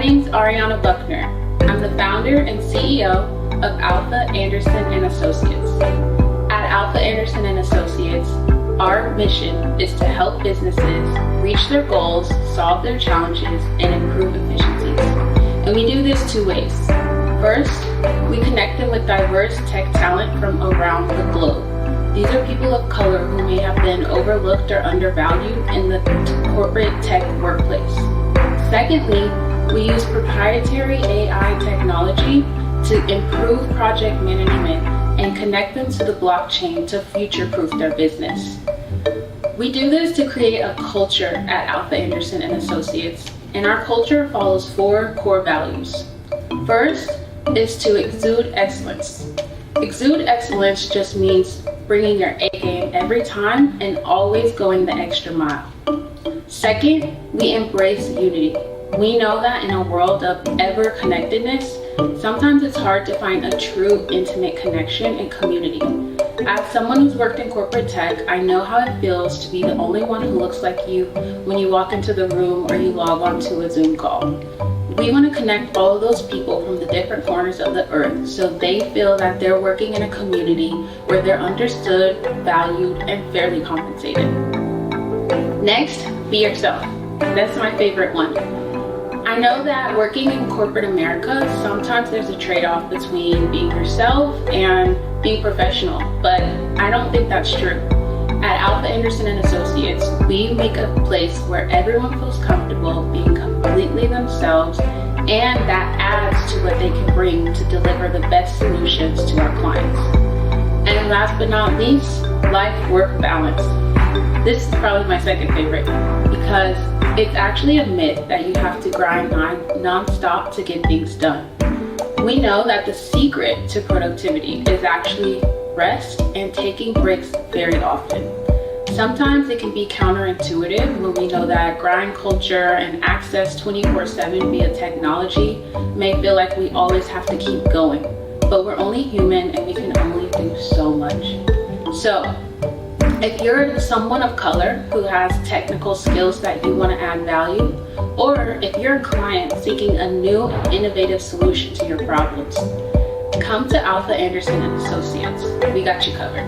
name's Ariana Buckner. I'm the founder and CEO of Alpha Anderson and Associates. At Alpha Anderson and Associates, our mission is to help businesses reach their goals, solve their challenges, and improve efficiencies. And we do this two ways. First, we connect them with diverse tech talent from around the globe. These are people of color who may have been overlooked or undervalued in the corporate tech workplace. Secondly, we use proprietary AI technology to improve project management and connect them to the blockchain to future-proof their business. We do this to create a culture at Alpha Anderson and Associates, and our culture follows 4 core values. First is to exude excellence. Exude excellence just means bringing your A game every time and always going the extra mile. Second, we embrace unity. We know that in a world of ever-connectedness, sometimes it's hard to find a true intimate connection and community. As someone who's worked in corporate tech, I know how it feels to be the only one who looks like you when you walk into the room or you log on to a Zoom call. We want to connect all of those people from the different corners of the earth so they feel that they're working in a community where they're understood, valued, and fairly compensated. Next, be yourself. That's my favorite one. I know that working in corporate America, sometimes there's a trade-off between being yourself and being professional, but I don't think that's true. At Alpha Anderson and Associates, we make a place where everyone feels comfortable being completely themselves, and that adds to what they can bring to deliver the best solutions to our clients. And last but not least, life-work balance. This is probably my second favorite because it's actually a myth that you have to grind non-stop to get things done. We know that the secret to productivity is actually rest and taking breaks very often. Sometimes it can be counterintuitive when we know that grind culture and access 24/7 via technology may feel like we always have to keep going, but we're only human and we can only do so much. So, if you're someone of color who has technical skills that you want to add value, or if you're a client seeking a new innovative solution to your problems, come to Alpha Anderson and Associates. We got you covered.